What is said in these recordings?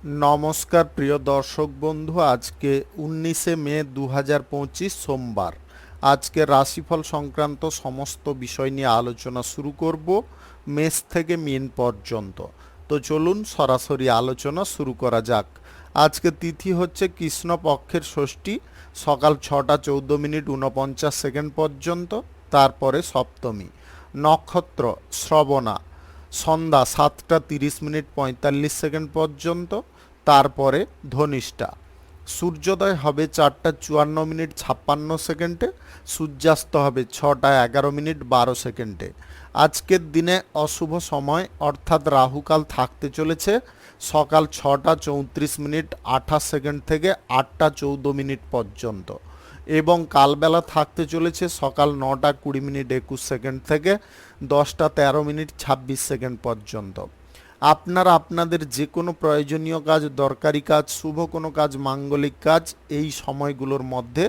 নমস্কার প্রিয় দর্শক বন্ধু, আজকে 19 মে 2025 সোমবার। আজকে রাশিফল সংক্রান্ত সমস্ত বিষয় নিয়ে আলোচনা শুরু করব মেষ থেকে মীন পর্যন্ত। তো চলুন সরাসরি আলোচনা শুরু করা যাক। আজকে তিথি হচ্ছে কৃষ্ণপক্ষের ষষ্ঠী, সকাল 6টা 14 মিনিট 49 সেকেন্ড পর্যন্ত, তারপরে সপ্তমী। নক্ষত্র শ্রবণা, সন্ধ্যা 7টা 30 মিনিট 45 সেকেন্ড পর্যন্ত, তারপরে ধনিষ্ঠা। সূর্যোদয় হবে 4টা 54 মিনিট 56 সেকেন্ডে, সূর্যাস্ত হবে 6টা 11 মিনিট 12 সেকেন্ডে। আজকের দিনে অশুভ সময় অর্থাৎ রাহুকাল থাকতে চলেছে সকাল 6টা 34 মিনিট 28 সেকেন্ড থেকে 8টা 14 মিনিট পর্যন্ত, এবং কালবেলা থাকতে চলেছে সকাল 9টা 20 মিনিট 21 সেকেন্ড থেকে 10টা 13 মিনিট 26 সেকেন্ড পর্যন্ত। আপনারা আপনাদের যে কোনো প্রয়োজনীয় কাজ, দরকারি কাজ, শুভ কোনো কাজ, মাঙ্গলিক কাজ এই সময়গুলোর মধ্যে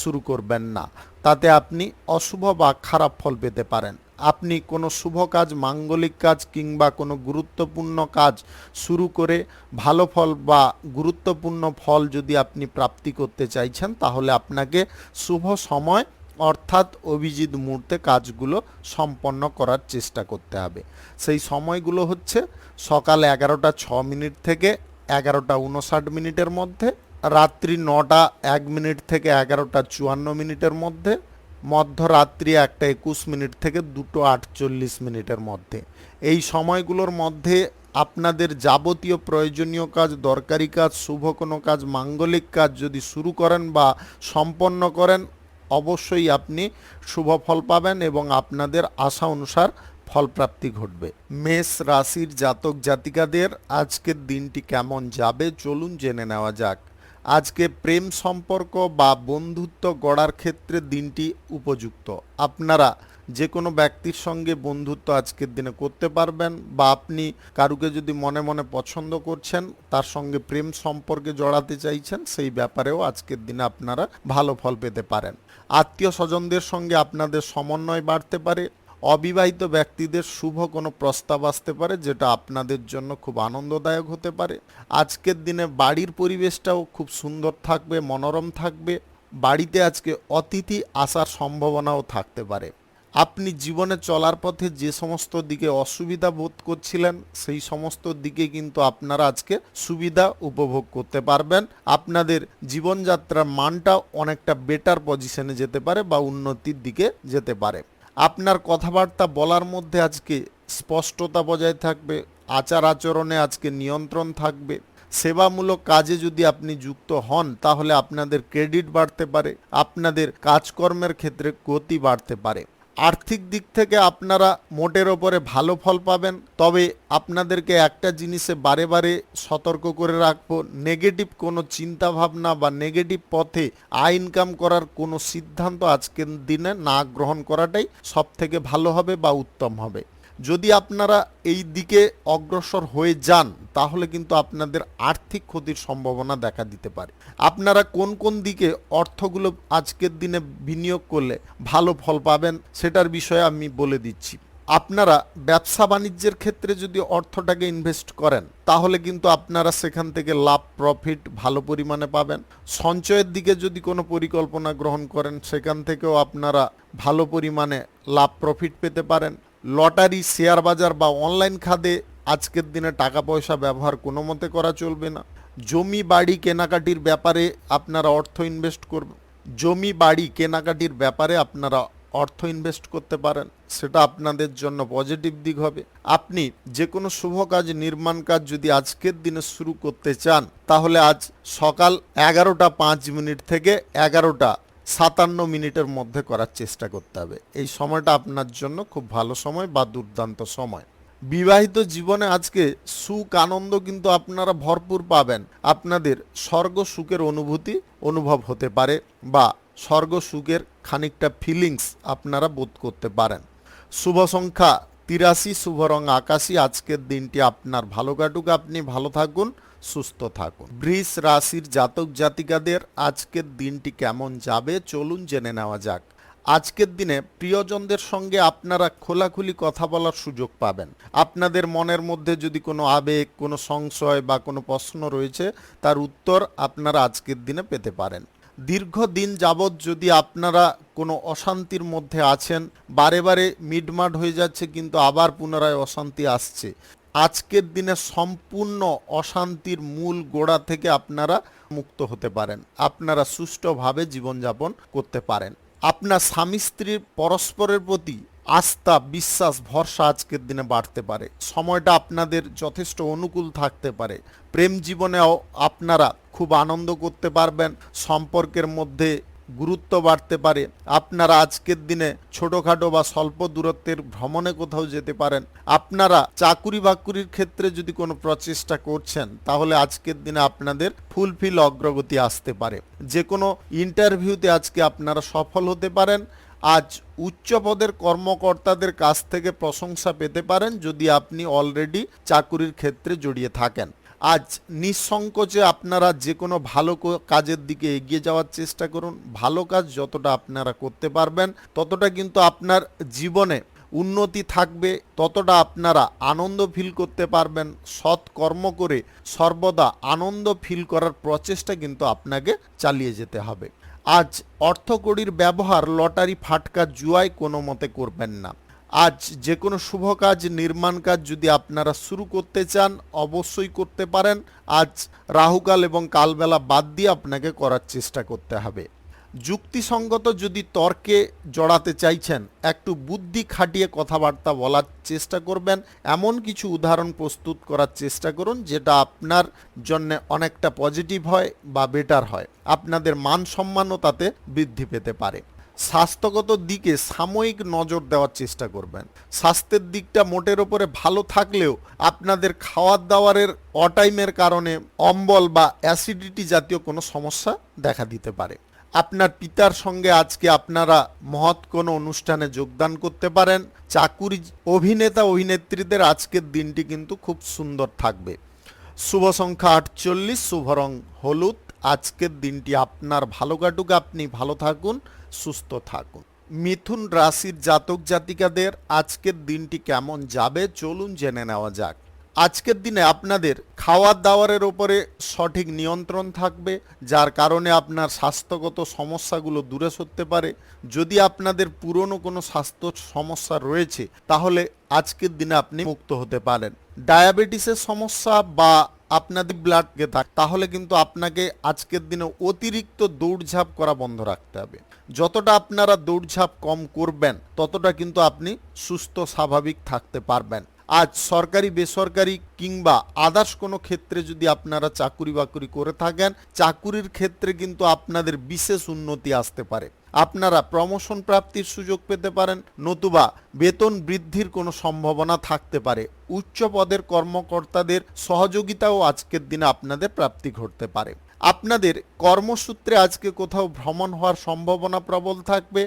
শুরু করবেন না, তাতে আপনি অশুভ বা খারাপ ফল পেতে পারেন। আপনি কোনো শুভ কাজ, মাঙ্গলিক কাজ কিংবা কোনো গুরুত্বপূর্ণ কাজ শুরু করে ভালো ফল বা গুরুত্বপূর্ণ ফল যদি আপনি প্রাপ্তি করতে চাইছেন, তাহলে আপনাকে শুভ সময় অর্থাৎ অভিজিৎ মুহূর্তে কাজগুলো সম্পন্ন করার চেষ্টা করতে হবে। সেই সময়গুলো হচ্ছে সকাল 11টা 6 মিনিট থেকে 11টা 59 মিনিটের মধ্যে, রাত্রি 9টা 1 মিনিট থেকে 11টা 54 মিনিটের মধ্যে, মধ্যরাত্রি 1টা 21 মিনিট থেকে 2টো 48 মিনিটের মধ্যে। এই সময়গুলোর মধ্যে আপনাদের যাবতীয় প্রয়োজনীয় কাজ, দরকারি কাজ, শুভ কোনো কাজ, মাঙ্গলিক কাজ যদি শুরু করেন বা সম্পন্ন করেন, অবশ্যই আপনি শুভ ফল পাবেন এবং আপনাদের আশা অনুসার ফলপ্রাপ্তি ঘটবে। মেষ রাশির জাতক জাতিকাদের আজকের দিনটি কেমন যাবে চলুন জেনে নেওয়া যাক। আজকে প্রেম সম্পর্ক বা বন্ধুত্ব গড়ার ক্ষেত্রে দিনটি উপযুক্ত। আপনারা যে কোনো ব্যক্তির সঙ্গে বন্ধুত্ব আজকের দিনে করতে পারবেন, বা আপনি কারুকে যদি মনে মনে পছন্দ করছেন, তার সঙ্গে প্রেম সম্পর্কে জড়াতে চাইছেন, সেই ব্যাপারেও আজকের দিনে আপনারা ভালো ফল পেতে পারেন। আত্মীয় স্বজনদের সঙ্গে আপনাদের সমন্বয় বাড়তে পারে। অবিবাহিত ব্যক্তিদের শুভ কোনো প্রস্তাব আসতে পারে, যেটা আপনাদের জন্য খুব আনন্দদায়ক হতে পারে। আজকের দিনে বাড়ির পরিবেশটাও খুব সুন্দর থাকবে, মনোরম থাকবে। বাড়িতে আজকে অতিথি আসার সম্ভাবনাও থাকতে পারে। আপনি জীবনে চলার পথে যে সমস্ত দিকে অসুবিধা বোধ করছিলেন, সেই সমস্ত দিকে কিন্তু আপনারা আজকে সুবিধা উপভোগ করতে পারবেন। আপনাদের জীবনযাত্রার মানটা অনেকটা বেটার পজিশনে যেতে পারে বা উন্নতির দিকে যেতে পারে। আপনার কথাবার্তা বলার মধ্যে আজকে স্পষ্টতা বজায় থাকবে। আচার আচরণে আজকে নিয়ন্ত্রণ থাকবে। সেবামূলক কাজে যদি আপনি যুক্ত হন, তাহলে আপনাদের ক্রেডিট বাড়তে পারে, আপনাদের কাজকর্মের ক্ষেত্রে গতি বাড়তে পারে। আর্থিক দিক থেকে আপনারা মোটের ওপরে ভালো ফল পাবেন, তবে আপনাদেরকে একটা জিনিসে বারে বারে সতর্ক করে রাখবো, নেগেটিভ কোনো চিন্তা ভাবনা বা নেগেটিভ পথে আয় ইনকাম করার কোনো সিদ্ধান্ত আজকের দিনে না গ্রহণ করাটাই সব থেকে ভালো হবে বা উত্তম হবে। যদি আপনারা এই দিকে অগ্রসর হয়ে যান, তাহলে কিন্তু আপনাদের আর্থিক ক্ষতির সম্ভাবনা দেখা দিতে পারে। আপনারা কোন কোন দিকে অর্থগুলো আজকের দিনে বিনিয়োগ করলে ভালো ফল পাবেন, সেটার বিষয়ে আমি বলে দিচ্ছি। আপনারা ব্যবসা বাণিজ্যের ক্ষেত্রে যদি অর্থটাকে ইনভেস্ট করেন, তাহলে কিন্তু আপনারা সেখান থেকে লাভ, প্রফিট ভালো পরিমাণে পাবেন। সঞ্চয়ের দিকে যদি কোনো পরিকল্পনা গ্রহণ করেন, সেখান থেকেও আপনারা ভালো পরিমাণে লাভ, প্রফিট পেতে পারেন। লটারি, শেয়ার বাজার বা অনলাইন খাতে আজকের দিনে টাকা পয়সা ব্যবহার কোনো মতে করা চলবে না। জমি বাড়ি কেনাকাটির ব্যাপারে আপনারা অর্থ ইনভেস্ট করবেন। জমি বাড়ি কেনাকাটির ব্যাপারে আপনারা অর্থ ইনভেস্ট করতে পারেন, সেটা আপনাদের জন্য পজিটিভ দিক হবে। আপনি যে কোনো শুভ কাজ, নির্মাণ কাজ যদি আজকের দিনে শুরু করতে চান, তাহলে আজ সকাল 11টা 5 মিনিট থেকে 11টা 57 মিনিটের মধ্যে করার চেষ্টা করতে হবে। এই সময়টা আপনার জন্য খুব ভালো সময় বা দুর্দান্ত সময়। বিবাহিত জীবনে আজকে সুখ, আনন্দ কিন্তু আপনারা ভরপুর পাবেন। আপনাদের স্বর্গ সুখের অনুভূতি অনুভব হতে পারে, বা স্বর্গ সুখের খানিকটা ফিলিংস আপনারা বোধ করতে পারেন। শুভ সংখ্যা 83, শুভ রং আকাশী। আজকের দিনটি আপনার ভালো কাটুক, আপনি ভালো থাকুন, সুস্থ থাকুন। বৃষ রাশির জাতক জাতিকাদের আজকের দিনটি কেমন যাবে চলুন জেনে নেওয়া যাক। আজকের দিনে প্রিয়জনদের সঙ্গে আপনারা খোলাখুলি কথা বলার সুযোগ পাবেন। আপনাদের মনের মধ্যে যদি কোনো আবেগ, কোনো সংশয় বা কোনো প্রশ্ন রয়েছে, তার উত্তর আপনারা আজকের দিনে পেতে পারেন। দীর্ঘদিন যাবৎ যদি আপনারা কোনো অশান্তির মধ্যে আছেন, বারে বারে মিটমাট হয়ে যাচ্ছে কিন্তু আবার পুনরায় অশান্তি আসছে, আজকের দিনে সম্পূর্ণ অশান্তির মূল গোড়া থেকে আপনারা মুক্ত হতে পারেন। আপনারা সুষ্ঠুভাবে জীবনযাপন করতে পারেন। আপনার স্বামী স্ত্রীর পরস্পরের প্রতি আস্থা, বিশ্বাস, ভরসা আজকের দিনে বাড়তে পারে। সময়টা আপনাদের যথেষ্ট অনুকূল থাকতে পারে। প্রেম জীবনেও আপনারা খুব আনন্দ করতে পারবেন। সম্পর্কের মধ্যে গুরুত্ব বাড়তে পারে। আপনারা আজকের দিনে ছোটোখাটো বা স্বল্প দূরত্বের ভ্রমণে কোথাও যেতে পারেন। আপনারা চাকুরি বাকুরির ক্ষেত্রে যদি কোনো প্রচেষ্টা করছেন, তাহলে আজকের দিনে আপনাদের ফুলফিল অগ্রগতি আসতে পারে। যে কোনো ইন্টারভিউতে আজকে আপনারা সফল হতে পারেন। আজ উচ্চ পদের কর্মকর্তাদের কাছ থেকে প্রশংসা পেতে পারেন যদি আপনি অলরেডি চাকুরির ক্ষেত্রে জড়িয়ে থাকেন। আজ নিঃসংকোচে আপনারা যে কোনো ভালো কাজের দিকে এগিয়ে যাওয়ার চেষ্টা করুন। ভালো কাজ যতটা আপনারা করতে পারবেন, ততটা কিন্তু আপনার জীবনে উন্নতি থাকবে, ততটা আপনারা আনন্দ ফিল করতে পারবেন। সৎ কর্ম করে সর্বদা আনন্দ ফিল করার প্রচেষ্টা কিন্তু আপনাকে চালিয়ে যেতে হবে। আজ অর্থকড়ির ব্যবহার লটারি, ফাটকা, জুয়ায় কোনো মতে করবেন না। আজ যে কোনো শুভ কাজ, নির্মাণ কাজ যদি আপনারা শুরু করতে চান, অবশ্যই করতে পারেন। আজ রাহুকাল এবং কালবেলা বাদ দিয়ে আপনাকে করার চেষ্টা করতে হবে। যুক্তিসঙ্গত যদি তর্কে জড়াতে চাইছেন, একটু বুদ্ধি খাটিয়ে কথাবার্তা বলার চেষ্টা করবেন। এমন কিছু উদাহরণ প্রস্তুত করার চেষ্টা করুন যেটা আপনার জন্য অনেকটা পজিটিভ হয় বা বেটার হয়। আপনাদের মান সম্মানও তাতে বৃদ্ধি পেতে পারে। স্বাস্থ্যগত দিকে সাময়িক নজর দেওয়ার চেষ্টা করবেন। স্বাস্থ্যের দিকটা মোটের ওপরে ভালো থাকলেও আপনাদের খাওয়ার দাওয়ারের অটাইমের কারণে অম্বল বা অ্যাসিডিটি জাতীয় কোনো সমস্যা দেখা দিতে পারে। আপনার পিতার সঙ্গে আজকে আপনারা মহৎ কোনো অনুষ্ঠানে যোগদান করতে পারেন। চাকুরি, অভিনেতা অভিনেত্রীদের আজকের দিনটি কিন্তু খুব সুন্দর থাকবে। শুভ সংখ্যা 48, শুভ রং হলুদ। আজকের দিনটি আপনার ভালো কাটুক, আপনি ভালো থাকুন, সুস্থ থাকুন। মিথুন রাশির জাতক জাতিকাদের আজকের দিনটি কেমন যাবে চলুন জেনে নেওয়া যাক। আজকের দিনে আপনাদের খাওয়ার দাওয়ারের ওপরে সঠিক নিয়ন্ত্রণ থাকবে, যার কারণে আপনার স্বাস্থ্যগত সমস্যাগুলো দূরে সরতে পারে। যদি আপনাদের পুরনো কোনো স্বাস্থ্য সমস্যা রয়েছে, তাহলে আজকের দিনে আপনি মুক্ত হতে পারেন। ডায়াবেটিসের সমস্যা বা আপনাদের ব্লাডকে থাকে, তাহলে কিন্তু আপনাকে আজকের দিনে অতিরিক্ত দৌড়ঝাঁপ করা বন্ধ রাখতে হবে। যতটা আপনারা দৌড়ঝাঁপ কম করবেন, ততটা কিন্তু আপনি সুস্থ স্বাভাবিক থাকতে পারবেন। আজ সরকারি, বেসরকারি কিংবা আদার্স কোনো ক্ষেত্রে যদি আপনারা চাকুরি বাকুরি করে থাকেন, চাকুরির ক্ষেত্রে কিন্তু আপনাদের বিশেষ উন্নতি আসতে পারে। আপনারা প্রমোশন প্রাপ্তির সুযোগ পেতে পারেন, নতুবা বেতন বৃদ্ধির কোনো সম্ভাবনা থাকতে পারে। উচ্চ পদের কর্মকর্তাদের সহযোগিতাও আজকের দিনে আপনাদের প্রাপ্তি ঘটতে পারে। আপনাদের কর্মসূত্রে আজকে কোথাও ভ্রমণ হওয়ার সম্ভাবনা প্রবল থাকবে।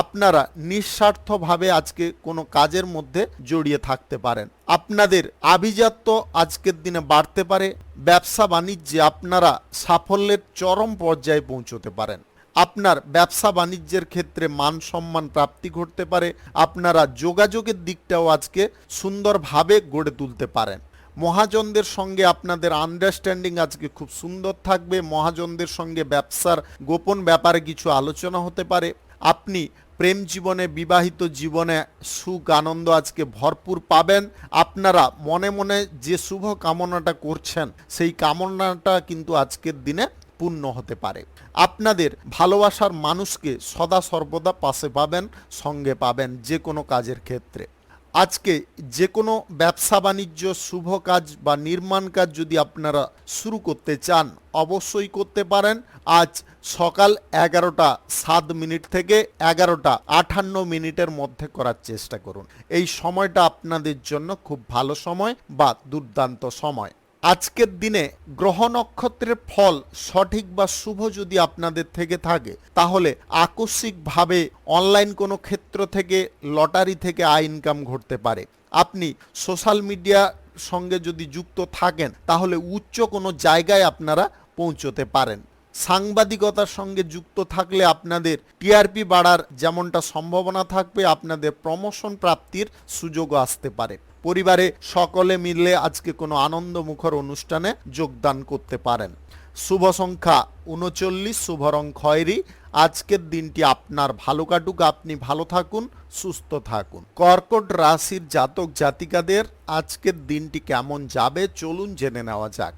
আপনারা নিঃস্বার্থভাবে আজকে কোনো কাজের মধ্যে জড়িয়ে থাকতে পারেন। আপনাদের আভিজাত্য আজকের দিনে বাড়তে পারে। ব্যবসা বাণিজ্যে আপনারা সাফল্যের চরম পর্যায়ে পৌঁছতে পারেন। আপনার ব্যবসা বাণিজ্যের ক্ষেত্রে মান সম্মান প্রাপ্তি ঘটতে পারে। আপনারা যোগাযোগের দিকটাও আজকে সুন্দরভাবে গড়ে তুলতে পারেন। মহাজনদের সঙ্গে আপনাদের আন্ডারস্ট্যান্ডিং আজকে খুব সুন্দর থাকবে। মহাজনদের সঙ্গে ব্যবসার গোপন ব্যাপারে কিছু আলোচনা হতে পারে। আপনি প্রেম জীবনে, বিবাহিত জীবনে সুখ আনন্দ আজকে ভরপুর পাবেন। আপনারা মনে মনে যে শুভ কামনাটা করছেন, সেই কামনাটা কিন্তু আজকের দিনে পূর্ণ হতে পারে। আপনাদের ভালোবাসার মানুষকে সদা সর্বদা পাশে পাবেন, সঙ্গে পাবেন যে কোনো কাজের ক্ষেত্রে। আজকে যে কোনো ব্যবসা বাণিজ্য, শুভ কাজ বা নির্মাণ কাজ যদি আপনারা শুরু করতে চান, অবশ্যই করতে পারেন। আজ সকাল 11টা 7 থেকে 11টা 58 মধ্যে করার চেষ্টা করুন। এই সময়টা আপনাদের জন্য খুব ভালো সময় বা দুর্দান্ত সময়। আজকের দিনে গ্রহ নক্ষত্রের ফল সঠিক বা শুভ যদি আপনাদের থেকে থাকে, তাহলে আকস্মিকভাবে অনলাইন কোনো ক্ষেত্র থেকে, লটারি থেকে আয় ইনকাম ঘটতে পারে। আপনি সোশ্যাল মিডিয়ার সঙ্গে যদি যুক্ত থাকেন, তাহলে উচ্চ কোনো জায়গায় আপনারা পৌঁছতে পারেন। সাংবাদিকতার সঙ্গে যুক্ত থাকলে আপনাদের টিআরপি বাড়ার যেমনটা সম্ভাবনা থাকবে, আপনাদের প্রমোশন প্রাপ্তির সুযোগও আসতে পারে। পরিবারে সকলে মিলে আজকে কোনো আনন্দমুখর অনুষ্ঠানে যোগদান করতে পারেন। শুভ সংখ্যা 39, শুভ রং খয়েরি। আজকের দিনটি আপনার ভালো কাটুক, আপনি ভালো থাকুন, সুস্থ থাকুন। কর্কট রাশির জাতক জাতিকাদের আজকের দিনটি কেমন যাবে চলুন জেনে নেওয়া যাক।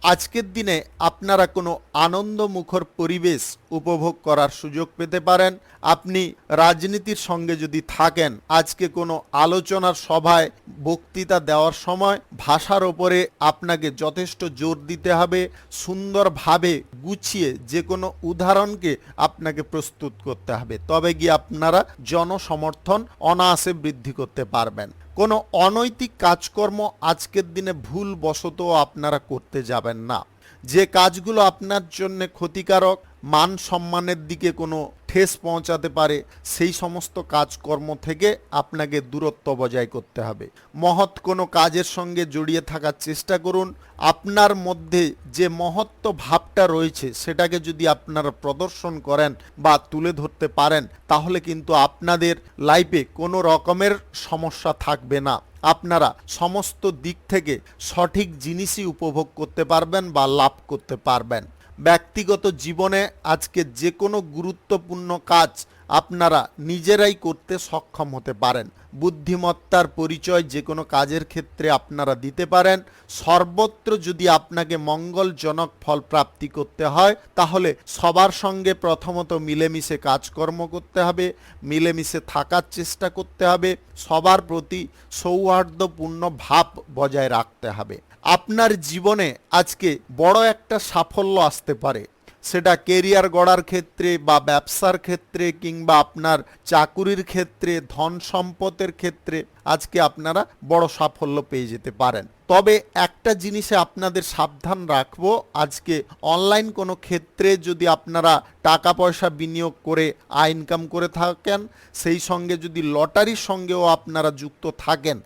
আজকের দিনে আপনারা কোনো আনন্দমুখর পরিবেশ উপভোগ করার সুযোগ পেতে পারেন। আপনি রাজনীতির সঙ্গে যদি থাকেন, আজকে কোনো আলোচনার সভায় বক্তৃতা দেওয়ার সময় ভাষার ওপরে আপনাকে যথেষ্ট জোর দিতে হবে। সুন্দরভাবে গুছিয়ে যে কোনো উদাহরণকে আপনাকে প্রস্তুত করতে হবে, তবে গিয়ে আপনারা জনসমর্থন অনায়াসে বৃদ্ধি করতে পারবেন। কোনো অনৈতিক কাজকর্ম আজকের দিনে ভুলবশত আপনারা করতে যাবেন না। যে কাজগুলো আপনার জন্য ক্ষতিকারক, মান সম্মানের দিকে কোনো ঠেস পৌঁছাতে পারে, সেই সমস্ত কাজকর্ম থেকে আপনাকে দূরত্ব বজায় করতে হবে। মহৎ কোনো কাজের সঙ্গে জড়িয়ে থাকার চেষ্টা করুন। আপনার মধ্যে যে মহত্ব ভাবটা রয়েছে সেটাকে যদি আপনারা প্রদর্শন করেন বা তুলে ধরতে পারেন, তাহলে কিন্তু আপনাদের লাইফে কোনো রকমের সমস্যা থাকবে না। আপনারা সমস্ত দিক থেকে সঠিক জিনিসই উপভোগ করতে পারবেন বা লাভ করতে পারবেন। ব্যক্তিগত জীবনে আজকে যে কোনো গুরুত্বপূর্ণ কাজ আপনারা নিজেরাই করতে সক্ষম হতে পারেন। বুদ্ধিমত্তার পরিচয় যে কোনো কাজের ক্ষেত্রে আপনারা দিতে পারেন। সর্বত্র যদি আপনাকে মঙ্গলজনক ফল প্রাপ্তি করতে হয়, তাহলে সবার সঙ্গে প্রথমত মিলেমিশে কাজকর্ম করতে হবে, মিলেমিশে থাকার চেষ্টা করতে হবে, সবার প্রতি সৌহার্দ্যপূর্ণ ভাব বজায় রাখতে হবে। আপনার জীবনে আজকে বড় একটা সাফল্য আসতে পারে, সেটা কেরিয়ার গড়ার ক্ষেত্রে বা ব্যবসার ক্ষেত্রে কিংবা আপনার চাকুরির ক্ষেত্রে, ধন সম্পদের ক্ষেত্রে আজকে আপনারা বড় সাফল্য পেয়ে যেতে পারেন। তবে একটা জিনিসে আপনাদের সাবধান রাখবো, আজকে অনলাইন কোনো ক্ষেত্রে যদি আপনারা টাকা পয়সা বিনিয়োগ করে ইনকাম করে থাকেন, সেই সঙ্গে যদি লটারির সঙ্গেও আপনারা যুক্ত থাকেন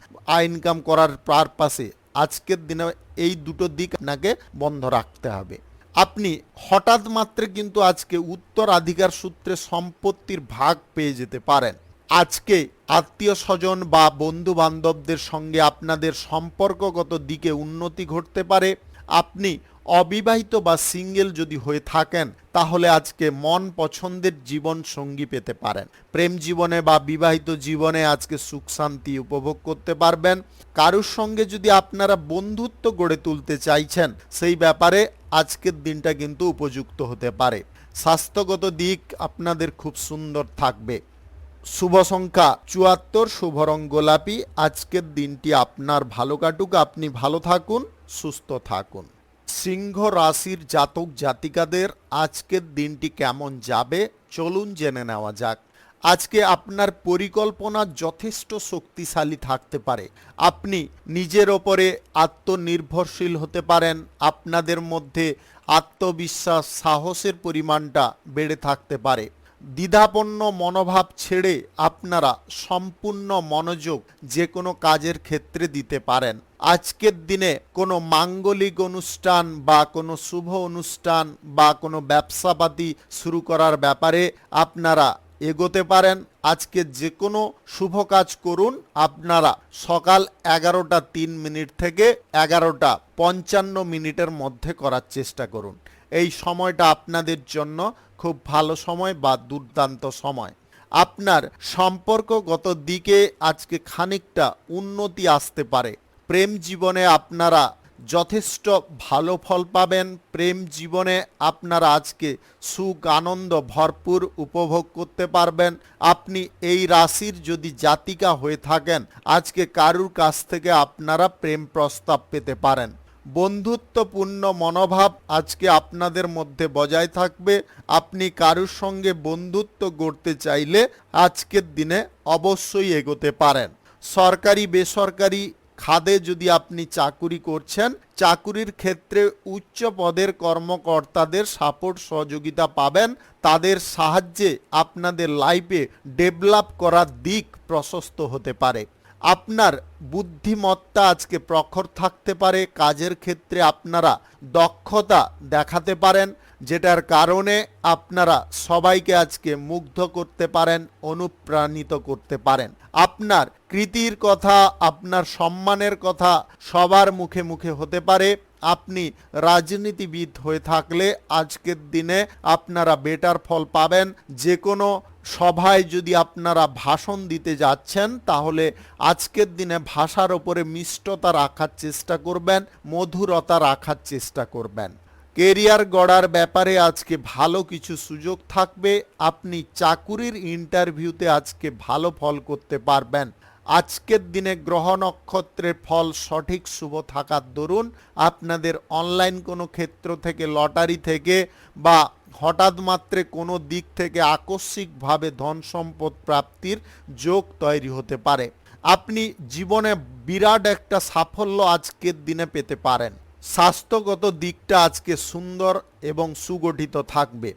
ইনকাম করার পারপাসে, আজকের দিনে এই দুটো দিক আপনাকে বন্ধ রাখতে হবে। আপনি হঠাৎ মাত্রে কিন্তু আজকে উত্তরাধিকার সূত্রে সম্পত্তির ভাগ পেয়ে যেতে পারেন। আজকে আত্মীয় স্বজন বা বন্ধু বান্ধবদের সঙ্গে আপনাদের সম্পর্কগত দিকে উন্নতি ঘটতে পারে। আপনি অবিবাহিত বা সিঙ্গেল যদি হয়ে থাকেন, তাহলে আজকে মন পছন্দের জীবন সঙ্গী পেতে পারেন। প্রেম জীবনে বা বিবাহিত জীবনে আজকে সুখ শান্তি উপভোগ করতে পারবেন। কারোর সঙ্গে যদি আপনারা বন্ধুত্ব গড়ে তুলতে চাইছেন, সেই ব্যাপারে আজকের দিনটা কিন্তু উপযুক্ত হতে পারে। স্বাস্থ্যগত দিক আপনাদের খুব সুন্দর থাকবে। শুভ সংখ্যা 74, শুভ রং গোলাপি। আজকের দিনটি আপনার ভালো কাটুক, আপনি ভালো থাকুন, সুস্থ থাকুন। সিংহ রাশির জাতক জাতিকাদের আজকের দিনটি কেমন যাবে চলুন জেনে নেওয়া যাক। আজকে আপনার পরিকল্পনা যথেষ্ট শক্তিশালী থাকতে পারে। আপনি নিজের ওপরে আত্মনির্ভরশীল হতে পারেন। আপনাদের মধ্যে আত্মবিশ্বাস, সাহসের পরিমাণটা বেড়ে থাকতে পারে। দ্বিধাপন্ন মনোভাব ছেড়ে আপনারা সম্পূর্ণ মনোযোগ যে কোনো কাজের ক্ষেত্রে দিতে পারেন। আজকের দিনে কোনো মাঙ্গলিক অনুষ্ঠান বা কোনো শুভ অনুষ্ঠান বা কোনো ব্যবসাপাতি শুরু করার ব্যাপারে আপনারা এগোতে পারেন। আজকে যে কোনো শুভ কাজ করুন আপনারা সকাল 11:03 থেকে 11:55 মধ্যে করার চেষ্টা করুন। এই সময়টা আপনাদের জন্য খুব ভালো সময় বা দুর্দান্ত সময়। আপনার সম্পর্কগত দিকে আজকে খানিকটা উন্নতি আসতে পারে। প্রেম জীবনে আপনারা যথেষ্ট ভালো ফল পাবেন। প্রেম জীবনে আপনারা আজকে সুখ আনন্দ ভরপুর উপভোগ করতে পারবেন। আপনি এই রাশির যদি জাতিকা হয়ে থাকেন, আজকে কারুর কাছ থেকে আপনারা প্রেম প্রস্তাব পেতে পারেন। বন্ধুত্বপূর্ণ মনোভাব আজকে আপনাদের মধ্যে বজায় থাকবে। আপনি কারুর সঙ্গে বন্ধুত্ব গড়তে চাইলে আজকের দিনে অবশ্যই এগোতে পারেন। সরকারি বেসরকারি খাদে যদি আপনি চাকুরি করছেন, চাকুরির ক্ষেত্রে উচ্চ পদের কর্মকর্তাদের সাপোর্ট সহযোগিতা পাবেন। তাদের সাহায্যে আপনাদের লাইফে ডেভেলপ করার দিক প্রশস্ত হতে পারে। আপনার বুদ্ধিমত্তা আজকে প্রখর থাকতে পারে। কাজের ক্ষেত্রে আপনারা দক্ষতা দেখাতে পারেন। যেটার কারণে আপনারা সবাইকে আজকে মুগ্ধ করতে পারেন, অনুপ্রাণিত করতে পারেন। আপনার কৃতির কথা, আপনার সম্মানের কথা সবার মুখে মুখে হতে পারে। আপনি রাজনীতিবিদ হয়ে থাকলে আজকের দিনে আপনারা বেটার ফল পাবেন। যে কোনো সভায় যদি আপনারা ভাষণ দিতে যাচ্ছেন তাহলে আজকের দিনে ভাষার ওপরে মিষ্টতা রাখার চেষ্টা করবেন, মধুরতা রাখার চেষ্টা করবেন। কেরিয়ার গড়ার ব্যাপারে আজকে ভালো কিছু সুযোগ থাকবে। আপনি চাকুরির ইন্টারভিউতে আজকে ভালো ফল করতে পারবেন। আজকের দিনে গ্রহ নক্ষত্রের ফল সঠিক শুভ থাকার দরুন আপনাদের অনলাইন কোনো ক্ষেত্র থেকে, লটারি থেকে বা হঠাৎ মাত্রে কোনো দিক থেকে আকস্মিকভাবে ধন সম্পদ প্রাপ্তির যোগ তৈরি হতে পারে। আপনি জীবনে বিরাট একটা সাফল্য আজকের দিনে পেতে পারেন। স্বাস্থ্যগত দিকটা আজকে সুন্দর এবং সুগঠিত থাকবে।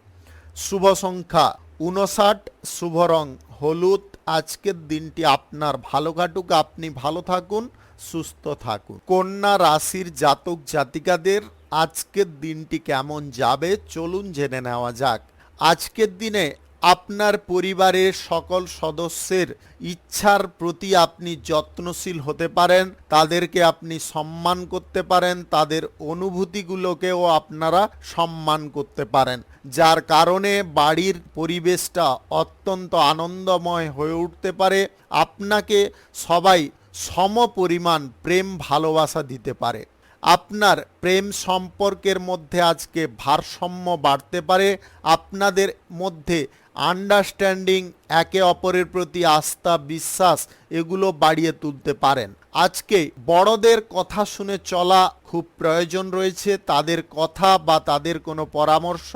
শুভ সংখ্যা 59, শুভ রং হলুদ। আজকের দিনটি আপনার ভালো কাটুক, আপনি ভালো থাকুন, সুস্থ থাকুন। কন্যা রাশির জাতক জাতিকাদের আজকের দিনটি কেমন যাবে চলুন জেনে নেওয়া যাক। আজকের দিনে আপনার পরিবারের সকল সদস্যের ইচ্ছার প্রতি আপনি যত্নশীল হতে পারেন, তাদেরকে আপনি সম্মান করতে পারেন, তাদের অনুভূতিগুলোকেও আপনারা সম্মান করতে পারেন, যার কারণে বাড়ির পরিবেশটা অত্যন্ত আনন্দময় হয়ে উঠতে পারে। আপনাকে সবাই সমপরিমাণ প্রেম ভালোবাসা দিতে পারে। আপনার প্রেম সম্পর্কের মধ্যে আজকে ভারসাম্য বাড়তে পারে। আপনাদের মধ্যে আন্ডারস্ট্যান্ডিং, একে অপরের প্রতি আস্থা, বিশ্বাস এগুলো বাড়িয়ে তুলতে পারেন। আজকে বড়দের কথা শুনে চলা খুব প্রয়োজন রয়েছে। তাদের কথা বা তাদের কোনো পরামর্শ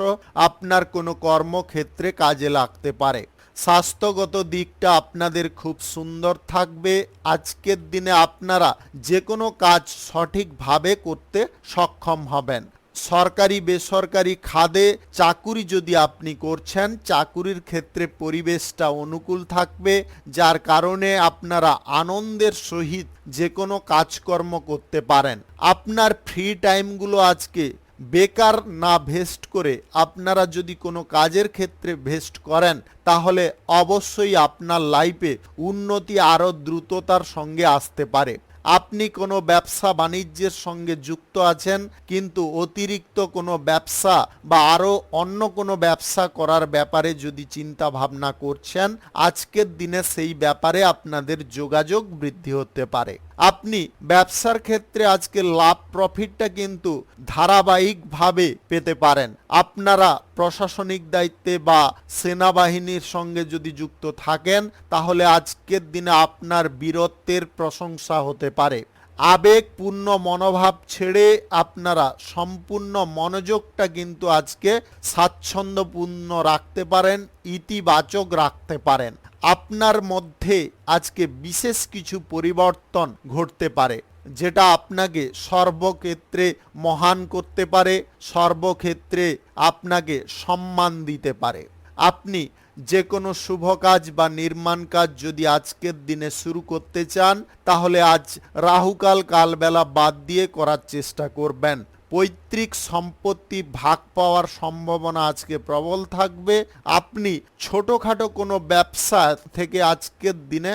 আপনার কোনো কর্মক্ষেত্রে কাজে লাগতে পারে। স্বাস্থ্যগত দিকটা আপনাদের খুব সুন্দর থাকবে। আজকের দিনে আপনারা যে কোনো কাজ সঠিকভাবে করতে সক্ষম হবেন। সরকারি বেসরকারি খাতে চাকুরি যদি আপনি করছেন, চাকুরির ক্ষেত্রে পরিবেশটা অনুকূল থাকবে, যার কারণে আপনারা আনন্দের সহিত যে কোনো কাজকর্ম করতে পারেন। আপনার ফ্রি টাইমগুলো আজকে বেকার না ভেস্ট করে আপনারা যদি কোনো কাজের ক্ষেত্রে ভেস্ট করেন তাহলে অবশ্যই আপনার লাইফে উন্নতি আরও দ্রুততার সঙ্গে আসতে পারে। আপনি কোনো ব্যবসা বাণিজ্যের সঙ্গে যুক্ত আছেন, কিন্তু অতিরিক্ত কোনো ব্যবসা বা আরও অন্য কোনো ব্যবসা করার ব্যাপারে যদি চিন্তা ভাবনা করছেন, আজকের দিনে সেই ব্যাপারে আপনাদের যোগাযোগ বৃদ্ধি হতে পারে। আপনি ব্যবসার ক্ষেত্রে আজকে লাভ প্রফিটটা কিন্তু ধারাবাহিকভাবে পেতে পারেন। আপনারা প্রশাসনিক দায়িত্বে বা সেনাবাহিনীর সঙ্গে যদি যুক্ত থাকেন তাহলে আজকের দিনে আপনার বীরত্বের প্রশংসা হতে পারে। আবেগপূর্ণ মনোভাব ছেড়ে আপনারা সম্পূর্ণ মনোযোগটা কিন্তু আজকে স্বাচ্ছন্দ্যপূর্ণ রাখতে পারেন, ইতিবাচক রাখতে পারেন। আপনার মধ্যে আজকে বিশেষ কিছু পরিবর্তন ঘটতে পারে, যেটা আপনাকে সর্বক্ষেত্রে মহান করতে পারে, সর্বক্ষেত্রে আপনাকে সম্মান দিতে পারে। আপনি যে কোনো শুভ কাজ বা নির্মাণ কাজ যদি আজকের দিনে শুরু করতে চান তাহলে আজ রাহুকাল কালবেলা বাদ দিয়ে করার চেষ্টা করবেন। পৈতৃক সম্পত্তি ভাগ পাওয়ার সম্ভাবনা আজকে প্রবল থাকবে। আপনি ছোটোখাটো কোনো ব্যবসা থেকে আজকের দিনে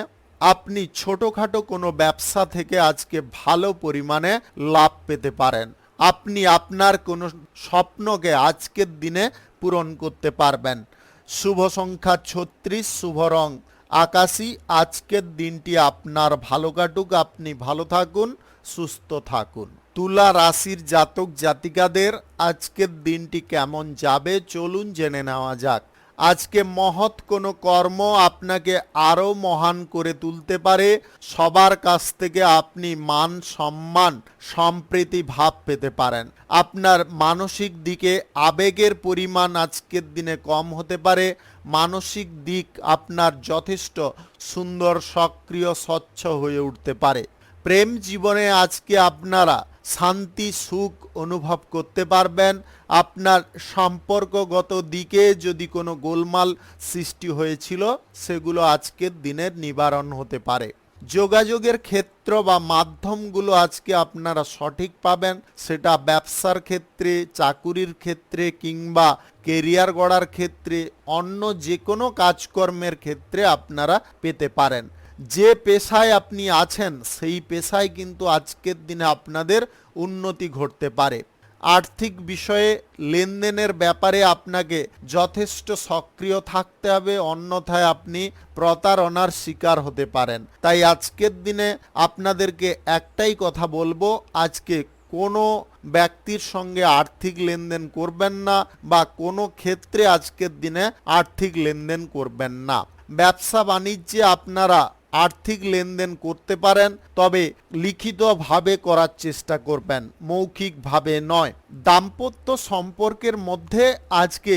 আজকে ভালো পরিমাণে লাভ পেতে পারেন। আপনি আপনার কোনো স্বপ্নকে আজকের দিনে পূরণ করতে পারবেন। শুভ সংখ্যা 36, শুভ রং আকাশী। আজকের দিনটি আপনার ভালো কাটুক, আপনি ভালো থাকুন, সুস্থ থাকুন। তুলা রাশির জাতক জাতিকাদের আজকের দিনটি কেমন যাবে চলুন জেনে নেওয়া যাক। আজকে মহৎ কোনো কর্ম আপনাকে আরও মহান করে তুলতে পারে। সবার কাছ থেকে আপনি মান সম্মান সম্প্রীতি ভাব পেতে পারেন। আপনার মানসিক দিকে আবেগের পরিমাণ আজকের দিনে কম হতে পারে। মানসিক দিক আপনার যথেষ্ট সুন্দর, সক্রিয়, স্বচ্ছ হয়ে উঠতে পারে। প্রেম জীবনে আজকে আপনারা শান্তি সুখ অনুভব করতে পারবেন। আপনার সম্পর্কগত দিকে যদি কোনো গোলমাল সৃষ্টি হয়েছিল সেগুলো আজকের দিনের নিবারণ হতে পারে। যোগাযোগের ক্ষেত্র বা মাধ্যমগুলো আজকে আপনারা সঠিক পাবেন, সেটা ব্যবসার ক্ষেত্রে, চাকুরির ক্ষেত্রে কিংবা কেরিয়ার গড়ার ক্ষেত্রে, অন্য যে কোনো কাজকর্মের ক্ষেত্রে আপনারা পেতে পারেন। যে পেশায় আপনি আছেন সেই পেশায় কিন্তু আজকের দিনে আপনাদের উন্নতি ঘটতে পারে। আর্থিক বিষয়ে লেনদেনের ব্যাপারে আপনাকে যথেষ্ট সক্রিয় থাকতে হবে, অন্যথায় আপনি প্রতারণার শিকার হতে পারেন। তাই আজকের দিনে আপনাদেরকে একটাই কথা বলবো, আজকে কোনো ব্যক্তির সঙ্গে আর্থিক লেনদেন করবেন না বা কোনো ক্ষেত্রে আজকের দিনে আর্থিক লেনদেন করবেন না। ব্যবসা বাণিজ্যে আপনারা আর্থিক লেনদেন করতে পারেন, তবে লিখিতভাবে করার চেষ্টা করবেন, মৌখিকভাবে নয়। দাম্পত্য সম্পর্কের মধ্যে আজকে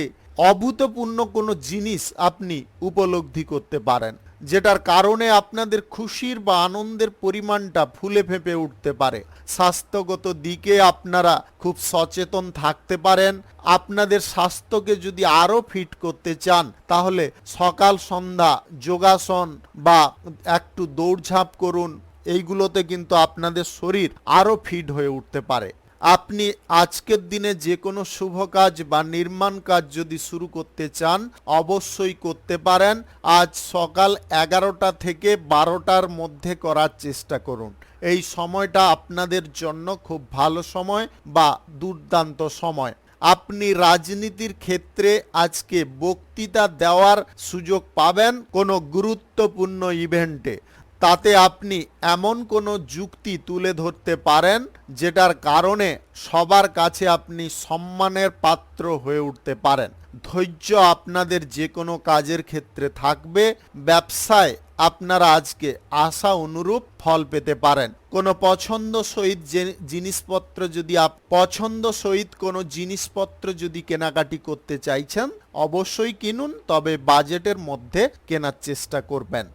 অভূতপূর্ণ কোনো জিনিস আপনি উপলব্ধি করতে পারেন, যেটার কারণে আপনাদের খুশির বা আনন্দের পরিমাণটা ফুলে ফেঁপে উঠতে পারে। স্বাস্থ্যগত দিকে আপনারা খুব সচেতন থাকতে পারেন। আপনাদের স্বাস্থ্যকে যদি আরও ফিট করতে চান তাহলে সকাল সন্ধ্যা যোগাসন বা একটু দৌড়ঝাঁপ করুন, এইগুলোতে কিন্তু আপনাদের শরীর আরও ফিট হয়ে উঠতে পারে। আপনি আজকের দিনে যে কোনো শুভ কাজ বা নির্মাণ কাজ যদি শুরু করতে চান অবশ্যই করতে পারেন। আজ সকাল 11টা থেকে 12টার মধ্যে করার চেষ্টা করুন। এই সময়টা আপনাদের জন্য খুব ভালো সময় বা দুর্দান্ত সময়। আপনি রাজনীতির ক্ষেত্রে আজকে বক্তৃতা দেওয়ার সুযোগ পাবেন কোনো গুরুত্বপূর্ণ ইভেন্টে। তাতে আপনি এমন কোনো যুক্তি তুলে ধরতে পারেন যেটার কারণে সবার কাছে আপনি সম্মানের পাত্র হয়ে উঠতে পারেন। ধৈর্য আপনাদের যে কোনো কাজের ক্ষেত্রে থাকবে। ব্যবসায় আপনারা আজকে আশা অনুরূপ ফল পেতে পারেন। কোনো পছন্দসহিত যদি কেনাকাটি করতে চাইছেন অবশ্যই কিনুন, তবে বাজেটের মধ্যে কেনার চেষ্টা করবেন।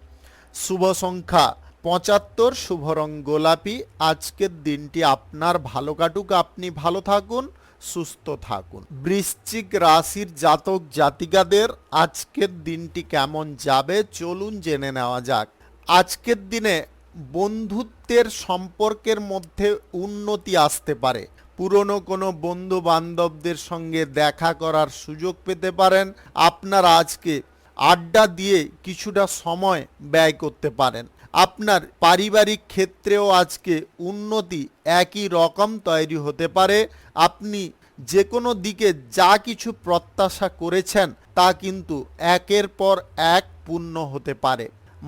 শুভ সংখ্যা 75, শুভ রং গোলাপি। আজকের দিনটি আপনার ভালো কাটুক, আপনি ভালো থাকুন, সুস্থ থাকুন। বৃশ্চিক রাশির জাতক জাতিকাদের আজকের দিনটি কেমন যাবে চলুন জেনে নেওয়া যাক। আজকের দিনে বন্ধুত্বের সম্পর্কের মধ্যে উন্নতি আসতে পারে। পুরনো কোনো বন্ধু বান্ধবদের সঙ্গে দেখা করার সুযোগ পেতে পারেন। আপনারা আজকে আড্ডা দিয়ে কিছুটা সময় ব্যয় করতে পারেন। আপনার পারিবারিক ক্ষেত্রেও আজকে উন্নতি একই রকম তৈরি হতে পারে। আপনি যে কোনো দিকে যা কিছু প্রত্যাশা করেছেন তা কিন্তু একের পর এক পূর্ণ হতে পারে।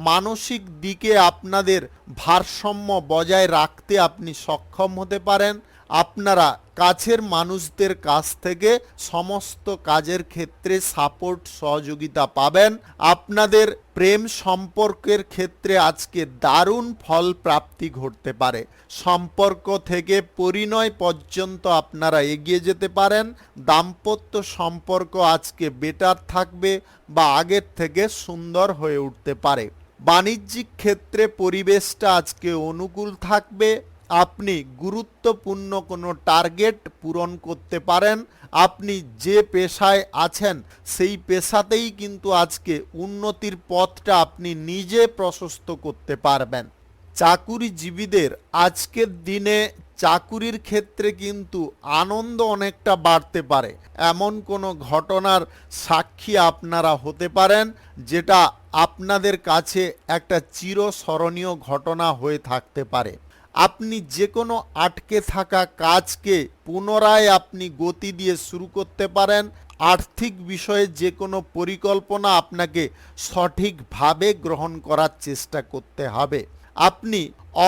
মানসিক দিকে আপনাদের ভারসাম্য বজায় রাখতে আপনি সক্ষম হতে পারেন। আপনারা কাছের মানুষদের কাছ থেকে সমস্ত কাজের ক্ষেত্রে সাপোর্ট সহযোগিতা পাবেন। আপনাদের প্রেম সম্পর্কের ক্ষেত্রে আজকে দারুণ ফল প্রাপ্তি ঘটতে পারে। সম্পর্ক থেকে পরিণয় পর্যন্ত আপনারা এগিয়ে যেতে পারেন। দাম্পত্য সম্পর্ক আজকে বেটার থাকবে বা আগের থেকে সুন্দর হয়ে উঠতে পারে। বাণিজ্যিক ক্ষেত্রে পরিবেশটা আজকে অনুকূল থাকবে। আপনি গুরুত্বপূর্ণ কোনো টার্গেট পূরণ করতে পারেন। আপনি যে পেশায় আছেন সেই পেশাতেই কিন্তু আজকে উন্নতির পথটা আপনি নিজে প্রশস্ত করতে পারবেন। চাকুরিজীবীদের আজকের দিনে চাকুরির ক্ষেত্রে কিন্তু আনন্দ অনেকটা বাড়তে পারে। এমন কোনো ঘটনার সাক্ষী আপনারা হতে পারেন যেটা আপনাদের কাছে একটা চিরস্মরণীয় ঘটনা হয়ে থাকতে পারে। আপনি যে কোনো আটকে থাকা কাজকে পুনরায় আপনি গতি দিয়ে শুরু করতে পারেন। আর্থিক বিষয়ে যে কোনো পরিকল্পনা আপনাকে সঠিকভাবে গ্রহণ করার চেষ্টা করতে হবে। আপনি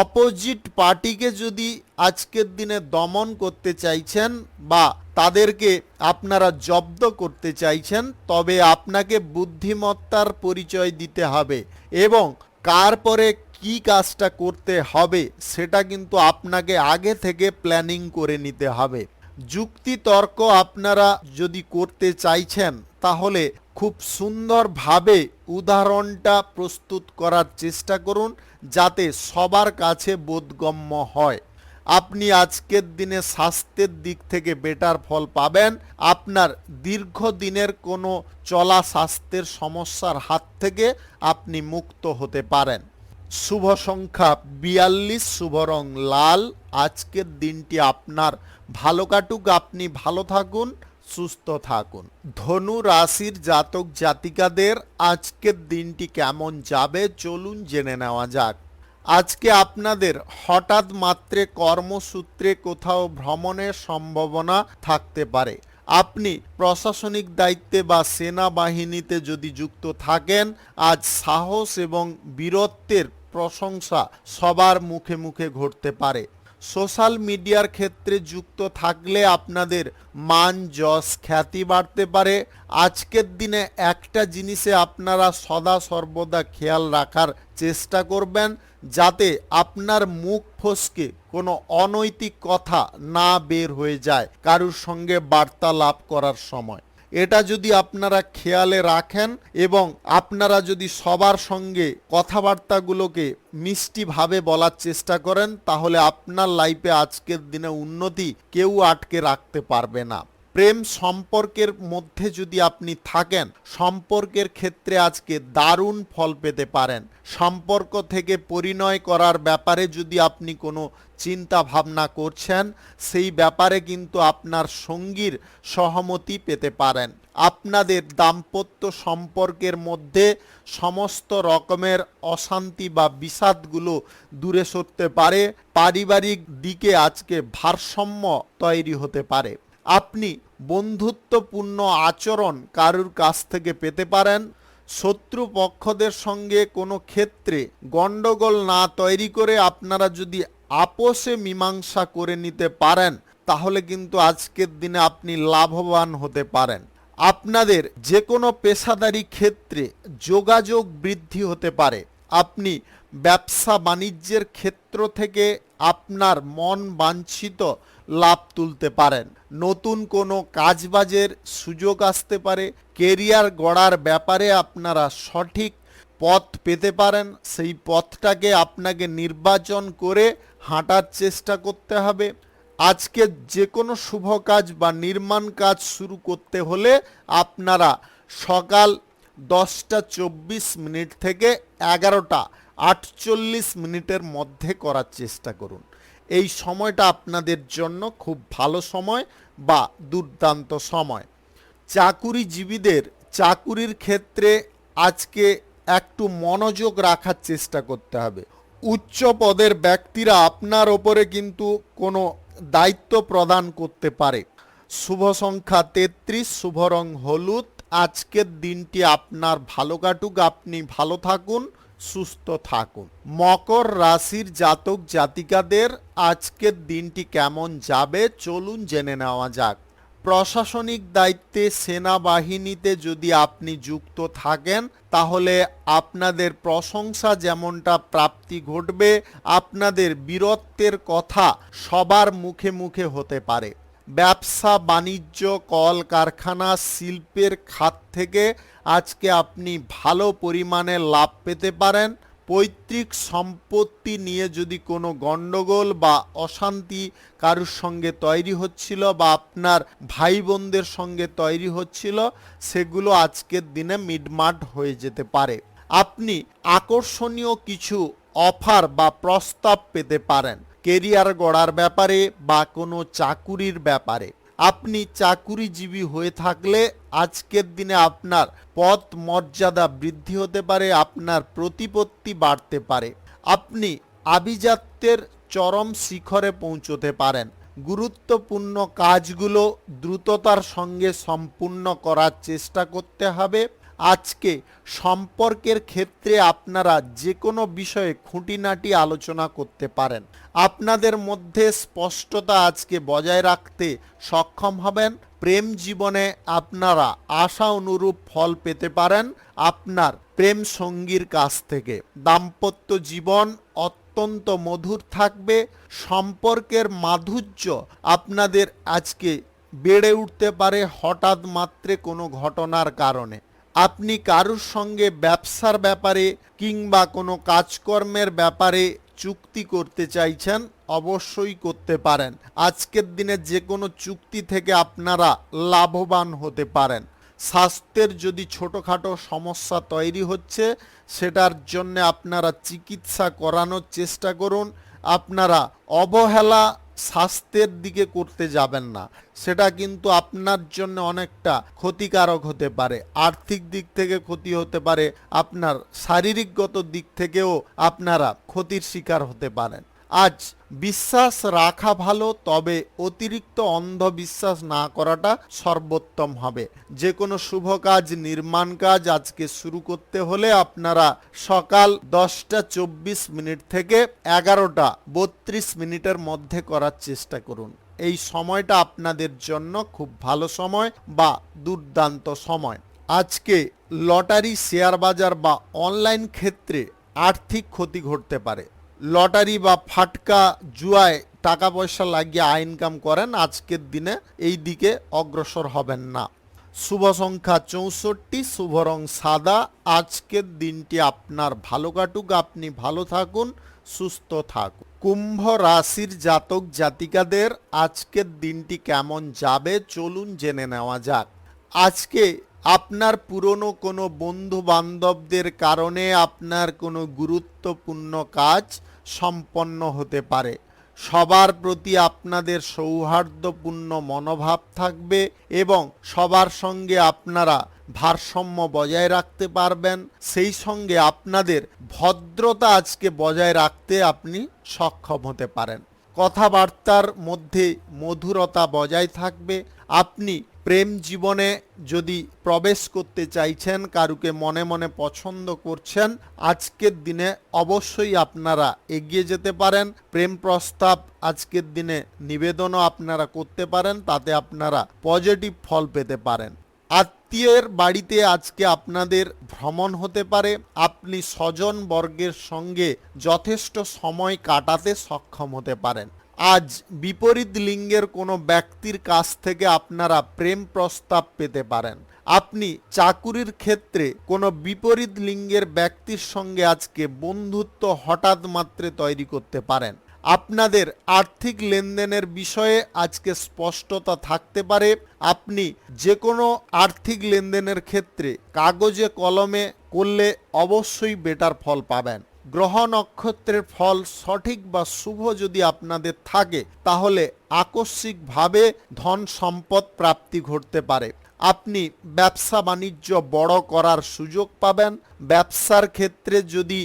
অপোজিট পার্টিকে যদি আজকের দিনে দমন করতে চাইছেন বা তাদেরকে আপনারা জব্দ করতে চাইছেন তবে আপনাকে বুদ্ধিমত্তার পরিচয় দিতে হবে এবং কার পরে কি কাজটা করতে হবে সেটা কিন্তু আপনাকে আগে থেকে প্ল্যানিং করে নিতে হবে। যুক্তি তর্ক আপনারা যদি করতে চাইছেন তাহলে খুব সুন্দরভাবে উদাহরণটা প্রস্তুত করার চেষ্টা করুন যাতে সবার কাছে বোধগম্য হয়। আপনি আজকের দিনে স্বাস্থ্যের দিক থেকে বেটার ফল পাবেন। আপনার দীর্ঘদিনের কোনো চলা স্বাস্থ্যের সমস্যার হাত থেকে আপনি মুক্ত হতে পারেন। শুভ সংখ্যা 42, শুভ রং লাল। আজকের দিনটি আপনার ভালো কাটুক, আপনি ভালো থাকুন, সুস্থ থাকুন। ধনু রাশির জাতক জাতিকাদের আজকের দিনটি কেমন যাবে চলুন জেনে নেওয়া যাক। আজকে আপনাদের হঠাৎ মাত্রে কর্মসূত্রে কোথাও ভ্রমণের সম্ভাবনা থাকতে পারে। আপনি প্রশাসনিক দায়িত্বে বা সেনাবাহিনীতে যদি যুক্ত থাকেন, আজ সাহস এবং বীরত্বের প্রশংসা সবার মুখে মুখে ঘটতে পারে। সোশ্যাল মিডিয়ার ক্ষেত্রে যুক্ত থাকলে আপনাদের মান যশ খ্যাতি বাড়তে পারে। আজকের দিনে একটা জিনিসে আপনারা সদা সর্বদা খেয়াল রাখার চেষ্টা করবেন, যাতে আপনার মুখ ফসকে কোনো অনৈতিক কথা না বের হয়ে যায় কারুর সঙ্গে বার্তালাপ করার সময়। এটা যদি আপনারা খেয়ালে রাখেন এবং আপনারা যদি সবার সঙ্গে কথাবার্তাগুলোকে মিষ্টিভাবে বলার চেষ্টা করেন, তাহলে আপনার লাইফে আজকের দিনে উন্নতি কেউ আটকে রাখতে পারবে না। প্রেম সম্পর্কের মধ্যে যদি আপনি থাকেন, সম্পর্কের ক্ষেত্রে আজকে দারুণ ফল পেতে পারেন। সম্পর্ক থেকে পরিণয় করার ব্যাপারে যদি আপনি কোনো চিন্তা ভাবনা করছেন, সেই ব্যাপারে কিন্তু আপনার সঙ্গীর সহমতি পেতে পারেন। আপনাদের দাম্পত্য সম্পর্কের মধ্যে সমস্ত রকমের অশান্তি বা বিষাদগুলো দূরে সরতে পারে। পারিবারিক দিকে আজকে ভারসাম্য তৈরি হতে পারে। আপনি বন্ধুত্বপূর্ণ আচরণ কারুর কাছ থেকে পেতে পারেন। শত্রুপক্ষদের সঙ্গে কোনো ক্ষেত্রে গণ্ডগোল না তৈরি করে আপনারা যদি আপোষে মীমাংসা করে নিতে পারেন, তাহলে কিন্তু আজকের দিনে আপনি লাভবান হতে পারেন। আপনাদের যে কোনো পেশাদারি ক্ষেত্রে যোগাযোগ বৃদ্ধি হতে পারে। আপনি ব্যবসা বাণিজ্যের ক্ষেত্র থেকে আপনার মন বাঞ্ছিত লাভ তুলতে পারেন। নতুন কোনো কাজবাজের সুযোগ আসতে পারে। কেরিয়ার গড়ার ব্যাপারে আপনারা সঠিক পথ পেতে পারেন। সেই পথটাকে আপনাকে নির্বাচন করে হাঁটার চেষ্টা করতে হবে। আজকে যে কোনো শুভ কাজ বা নির্মাণ কাজ শুরু করতে হলে আপনারা সকাল 10:24 থেকে 11:48 মধ্যে করার চেষ্টা করুন। এই সময়টা আপনাদের জন্য খুব ভালো সময় বা দুর্দান্ত সময়। চাকুরিজীবীদের চাকুরির ক্ষেত্রে আজকে একটু মনোযোগ রাখার চেষ্টা করতে হবে। উচ্চ পদের ব্যক্তিরা আপনার ওপরে কিন্তু কোনো দায়িত্ব প্রদান করতে পারে। শুভ সংখ্যা 33, শুভ রং হলুদ। আজকের দিনটি আপনার ভালো কাটুক, আপনি ভালো থাকুন, সুস্থ থাকুন। মকর রাশির জাতক জাতিকাদের আজকের দিনটি কেমন যাবে চলুন জেনে নেওয়া যাক। প্রশাসনিক দায়িত্বে সেনাবাহিনীতে যদি আপনি যুক্ত থাকেন, তাহলে আপনাদের প্রশংসা যেমনটা প্রাপ্তি ঘটবে, আপনাদের বীরত্বের কথা সবার মুখে মুখে হতে পারে। ব্যবসা বাণিজ্য কল কারখানা শিল্পের খাত থেকে আজকে আপনি ভালো পরিমাণে লাভ পেতে পারেন। পৈতৃক সম্পত্তি নিয়ে যদি কোনো গণ্ডগোল বা অশান্তি কারুর সঙ্গে তৈরি হচ্ছিল বা আপনার ভাই বোনদের সঙ্গে তৈরি হচ্ছিল, সেগুলো আজকের দিনে মিটমাট হয়ে যেতে পারে। আপনি আকর্ষণীয় কিছু অফার বা প্রস্তাব পেতে পারেন কেরিয়ার গড়ার ব্যাপারে বা কোনো চাকুরির ব্যাপারে। আপনি চাকুরিজীবী হয়ে থাকলে আজকের দিনে আপনার পদ মর্যাদা বৃদ্ধি হতে পারে, আপনার প্রতিপত্তি বাড়তে পারে। আপনি আভিজাত্যের চরম শিখরে পৌঁছতে পারেন। গুরুত্বপূর্ণ কাজগুলো দ্রুততার সঙ্গে সম্পূর্ণ করার চেষ্টা করতে হবে। আজকে সম্পর্কের ক্ষেত্রে আপনারা যে কোনো বিষয়ে খুঁটিনাটি আলোচনা করতে পারেন। আপনাদের মধ্যে স্পষ্টতা আজকে বজায় রাখতে সক্ষম হবেন। প্রেম জীবনে আপনারা আশা অনুরূপ ফল পেতে পারেন আপনার প্রেম সঙ্গীর কাছ থেকে। দাম্পত্য জীবন অত্যন্ত মধুর থাকবে। সম্পর্কের মাধুর্য আপনাদের আজকে বেড়ে উঠতে পারে হঠাৎ মাত্রে কোনো ঘটনার কারণে। আপনি কারুর সঙ্গে ব্যবসার ব্যাপারে কিংবা কোনো কাজকর্মের ব্যাপারে চুক্তি করতে চাইছেন, অবশ্যই করতে পারেন। আজকের দিনে যে কোনো চুক্তি থেকে আপনারা লাভবান হতে পারেন। স্বাস্থ্যের যদি ছোটোখাটো সমস্যা তৈরি হচ্ছে সেটার জন্য আপনারা চিকিৎসা করানোর চেষ্টা করুন। আপনারা অবহেলা স্বাস্থ্যের দিকে করতে যাবেন না, সেটা কিন্তু আপনার জন্য অনেকটা ক্ষতিকারক হতে পারে। আর্থিক দিক থেকে ক্ষতি হতে পারে, আপনার শারীরিকগত দিক থেকেও আপনারা ক্ষতির শিকার হতে পারেন। আজ বিশ্বাস রাখা ভালো, তবে অতিরিক্ত অন্ধবিশ্বাস না করাটা সর্বোত্তম হবে। যে কোনো শুভ কাজ, নির্মাণ কাজ আজকে শুরু করতে হলে আপনারা সকাল 10:24 থেকে 11:32 মধ্যে করার চেষ্টা করুন। এই সময়টা আপনাদের জন্য খুব ভালো সময় বা দুর্দান্ত সময়। আজকে লটারি, শেয়ার বাজার বা অনলাইন ক্ষেত্রে আর্থিক ক্ষতি ঘটতে পারে। লটারি বা ফাটকা, জুয়ায় টাকা পয়সা লাগিয়ে ইনকাম করেন, আজকের দিনে এই দিকে অগ্রসর হবেন না। শুভ সংখ্যা 64, শুভ রং সাদা। আজকের দিনটি আপনার ভালো কাটুক, আপনি ভালো থাকুন, সুস্থ থাকুন। কুম্ভ রাশির জাতক জাতিকাদের আজকের দিনটি কেমন যাবে চলুন জেনে নেওয়া যাক। আজকে আপনার পুরনো কোনো বন্ধু বান্ধবদের কারণে আপনার কোনো গুরুত্বপূর্ণ কাজ সম্পন্ন হতে পারে। সবার প্রতি আপনাদের সৌহার্দ্যপূর্ণ মনোভাব থাকবে এবং সবার সঙ্গে আপনারা ভারসাম্য বজায় রাখতে পারবেন। সেই সঙ্গে আপনাদের ভদ্রতা আজকে বজায় রাখতে আপনি সক্ষম হতে পারেন। কথাবার্তার মধ্যে মধুরতা বজায় থাকবে। আপনি প্রেম জীবনে যদি প্রবেশ করতে চাইছেন, কারুকে মনে মনে পছন্দ করছেন, আজকের দিনে অবশ্যই আপনারা এগিয়ে যেতে পারেন। প্রেম প্রস্তাব আজকের দিনে নিবেদনও আপনারা করতে পারেন, তাতে আপনারা পজিটিভ ফল পেতে পারেন। আত্মীয়ের বাড়িতে আজকে আপনাদের ভ্রমণ হতে পারে। আপনি স্বজন বর্গের সঙ্গে যথেষ্ট সময় কাটাতে সক্ষম হতে পারেন। আজ বিপরীত লিঙ্গের কোনো ব্যক্তির কাছ থেকে আপনারা প্রেম প্রস্তাব পেতে পারেন। আপনি চাকুরির ক্ষেত্রে কোনো বিপরীত লিঙ্গের ব্যক্তির সঙ্গে আজকে বন্ধুত্ব হঠাৎ মাত্রে তৈরি করতে পারেন। আপনাদের আর্থিক লেনদেনের বিষয়ে আজকে স্পষ্টতা থাকতে পারে। আপনি যে কোনো আর্থিক লেনদেনের ক্ষেত্রে কাগজে কলমে করলে অবশ্যই বেটার ফল পাবেন। গ্রহ নক্ষত্রের ফল সঠিক বা শুভ যদি আপনাদের থাকে, তাহলে আকস্মিকভাবে ধন সম্পদ প্রাপ্তি ঘটতে পারে। আপনি ব্যবসা বাণিজ্য বড় করার সুযোগ পাবেন। ব্যবসার ক্ষেত্রে যদি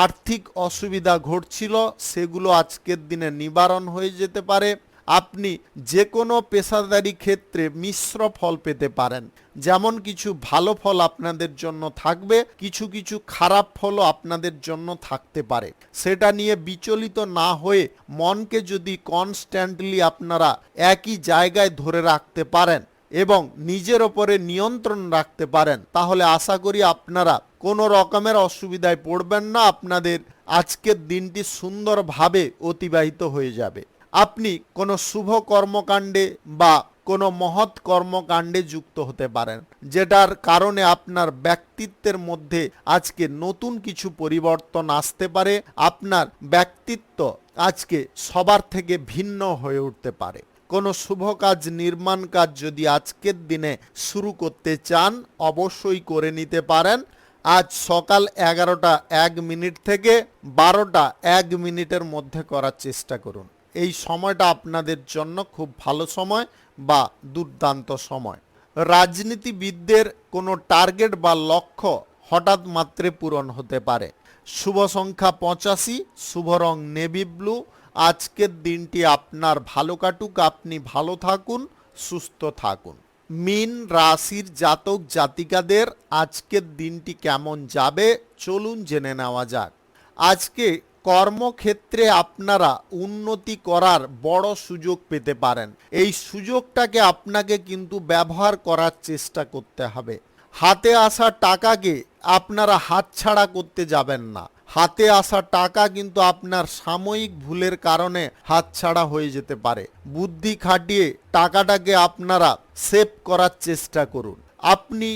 আর্থিক অসুবিধা ঘটছিল, সেগুলো আজকের দিনে নিবারণ হয়ে যেতে পারে। আপনি যে কোনো পেশাদারি ক্ষেত্রে মিশ্র ফল পেতে পারেন। যেমন কিছু ভালো ফল আপনাদের জন্য থাকবে, কিছু কিছু খারাপ ফলও আপনাদের জন্য থাকতে পারে। সেটা নিয়ে বিচলিত না হয়ে মনকে যদি কনস্ট্যান্টলি আপনারা একই জায়গায় ধরে রাখতে পারেন এবং নিজের ওপরে নিয়ন্ত্রণ রাখতে পারেন, তাহলে আশা করি আপনারা কোনো রকমের অসুবিধায় পড়বেন না। আপনাদের আজকের দিনটি সুন্দরভাবে অতিবাহিত হয়ে যাবে। আপনি কোনো শুভ কর্মকাণ্ডে বা কোনো মহৎ কর্মকাণ্ডে যুক্ত হতে পারেন, যেটার কারণে আপনার ব্যক্তিত্বের মধ্যে আজকে নতুন কিছু পরিবর্তন আসতে পারে। আপনার ব্যক্তিত্ব আজকে সবার থেকে ভিন্ন হয়ে উঠতে পারে। কোনো শুভ কাজ, নির্মাণ কাজ যদি আজকের দিনে শুরু করতে চান, অবশ্যই করে নিতে পারেন। আজ সকাল 11:01 থেকে 12:01 মধ্যে করার চেষ্টা করুন। এই সময়টা আপনাদের জন্য খুব ভালো সময় বা দুর্দান্ত সময়। রাজনীতিবিদদের কোনো টার্গেট বা লক্ষ্য হঠাৎ মাত্রে পূরণ হতে পারে। শুভ সংখ্যা 85, শুভ রং নেভি ব্লু। আজকের দিনটি আপনার ভালো কাটুক, আপনি ভালো থাকুন, সুস্থ থাকুন। মীন রাশির জাতক জাতিকাদের আজকের দিনটি কেমন যাবে চলুন জেনে নেওয়া যাক। আজকে কর্মক্ষেত্রে আপনারা উন্নতি করার বড় সুযোগ পেতে পারেন। এই সুযোগটাকে আপনাকে কিন্তু ব্যবহার করার চেষ্টা করতে হবে। হাতে আসা টাকাকে আপনারা হাতছাড়া করতে যাবেন না। হাতে আসা টাকা কিন্তু আপনার সাময়িক ভুলের কারণে হাতছাড়া হয়ে যেতে পারে। বুদ্ধি খাটিয়ে টাকাটাকে আপনারা সেভ করার চেষ্টা করুন। আপনি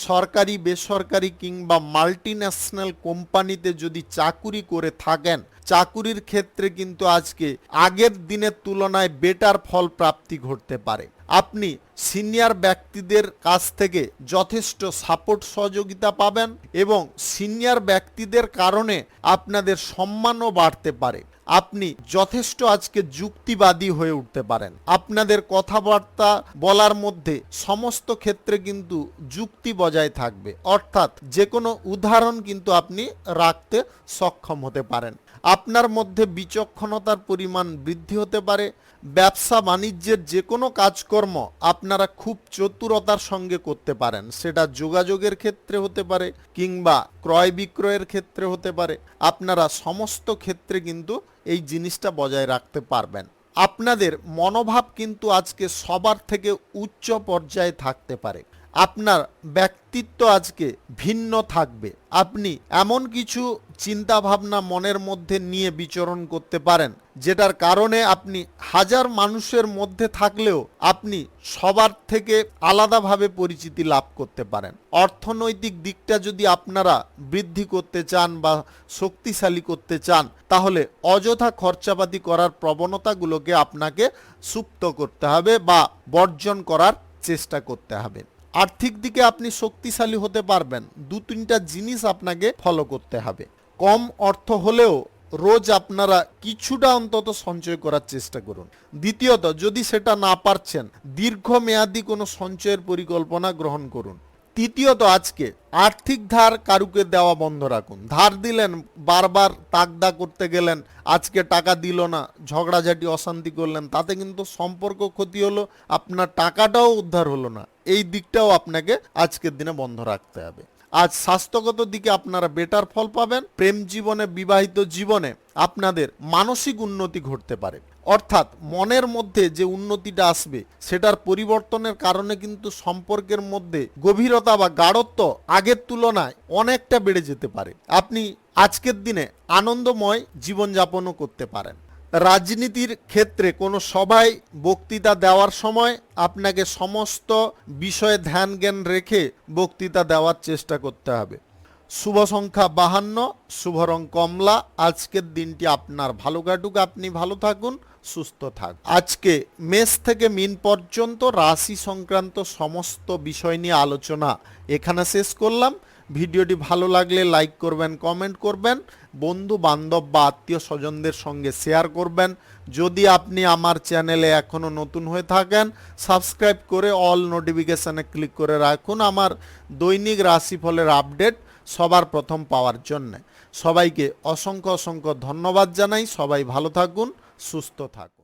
সরকারি, বেসরকারি কিংবা মাল্টিন্যাশনাল কোম্পানিতে যদি চাকুরি করে থাকেন, চাকুরির ক্ষেত্রে কিন্তু আজকে আগের দিনের তুলনায় বেটার ফল প্রাপ্তি ঘটতে পারে। আপনি সিনিয়র ব্যক্তিদের কাছ থেকে যথেষ্ট সাপোর্ট সহযোগিতা পাবেন এবং সিনিয়র ব্যক্তিদের কারণে আপনাদের সম্মানও বাড়তে পারে। আপনি যথেষ্ট আজকে যুক্তিবাদী হয়ে উঠতে পারেন। আপনাদের কথাবার্তা বলার মধ্যে সমস্ত ক্ষেত্রে কিন্তু যুক্তি বজায় থাকবে, অর্থাৎ যে কোনো উদাহরণ কিন্তু আপনি রাখতে সক্ষম হতে পারেন। আপনার মধ্যে বিচক্ষণতার পরিমাণ বৃদ্ধি হতে পারে। ব্যবসা বাণিজ্যের যে কোনো কাজকর্ম আপনারা খুব চতুরতার সঙ্গে করতে পারেন, সেটা যোগাযোগের ক্ষেত্রে হতে পারে কিংবা ক্রয় বিক্রয়ের ক্ষেত্রে হতে পারে। আপনারা সমস্ত ক্ষেত্রে কিন্তু এই জিনিসটা বজায় রাখতে পারবেন। আপনাদের মনোভাব কিন্তু আজকে সবার থেকে উচ্চ পর্যায়ে থাকতে পারে। আপনার ব্যক্তিত্ব আজকে ভিন্ন থাকবে। আপনি এমন কিছু চিন্তা ভাবনা মনের মধ্যে নিয়ে বিচরণ করতে পারেন, যেটার কারণে আপনি হাজার মানুষের মধ্যে থাকলেও আপনি সবার থেকে আলাদাভাবে পরিচিতি লাভ করতে পারেন। অর্থনৈতিক দিকটা যদি আপনারা বৃদ্ধি করতে চান বা শক্তিশালী করতে চান, তাহলে অযথা খরচাপাতি করার প্রবণতাগুলোকে আপনাকে সুপ্ত করতে হবে বা বর্জন করার চেষ্টা করতে হবে। আর্থিক দিকে আপনি শক্তিশালী হতে পারবেন, দু তিনটা জিনিস আপনাকে ফলো করতে হবে। কম অর্থ হলেও রোজ আপনারা কিছুটা অন্তত সঞ্চয় করার চেষ্টা করুন। দ্বিতীয়ত, যদি সেটা না পারছেন, দীর্ঘমেয়াদী কোনো সঞ্চয়ের পরিকল্পনা গ্রহণ করুন। তৃতীয়ত, আজকে আর্থিক ধার কারুকে দেওয়া বন্ধ রাখুন। ধার দিলেন, বারবার তাকদা করতে গেলেন, আজকে টাকা দিল না, ঝগড়াঝাটি অশান্তি করলেন, তাতে কিন্তু সম্পর্ক ক্ষতি হলো, আপনার টাকাটাও উদ্ধার হলো না। এই দিকটাও আপনাকে আজকের দিনে বন্ধ রাখতে হবে। আজ স্বাস্থ্যগত দিকে আপনারা বেটার ফল পাবেন। প্রেম জীবনে, বিবাহিত জীবনে আপনাদের মানসিক উন্নতি ঘটতে পারে, অর্থাৎ মনের মধ্যে যে উন্নতিটা আসবে সেটার পরিবর্তনের কারণে কিন্তু সম্পর্কের মধ্যে গভীরতা বা গাঢ়ত্ব আগের তুলনায় অনেকটা বেড়ে যেতে পারে। আপনি আজকের দিনে আনন্দময় জীবনযাপনও করতে পারেন। রাজনীতির ক্ষেত্রে কোনো সভায় বক্তৃতা দেওয়ার সময় আপনাকে সমস্ত বিষয়ে ধ্যান জ্ঞান রেখে বক্তৃতা দেওয়ার চেষ্টা করতে হবে। শুভ সংখ্যা 52, শুভ রং কমলা। আজকের দিনটি আপনার ভালো কাটুক, আপনি ভালো থাকুন, সুস্থ থাকুন। আজকে মেষ থেকে মিন পর্যন্ত রাশি সংক্রান্ত সমস্ত বিষয় নিয়ে আলোচনা এখানে শেষ করলাম। ভিডিওটি ভালো লাগলে লাইক করবেন, কমেন্ট করবেন, বন্ধু বান্ধব বা আত্মীয় স্বজনদের সঙ্গে শেয়ার করবেন। যদি আপনি আমার চ্যানেলে এখনও নতুন হয়ে থাকেন, সাবস্ক্রাইব করে অল নোটিফিকেশানে ক্লিক করে রাখুন আমার দৈনিক রাশিফলের আপডেট সবার প্রথম পাওয়ার জন্য। সবাইকে অসংখ্য অসংখ্য ধন্যবাদ জানাই। সবাই ভালো থাকুন, সুস্থ থাকুন।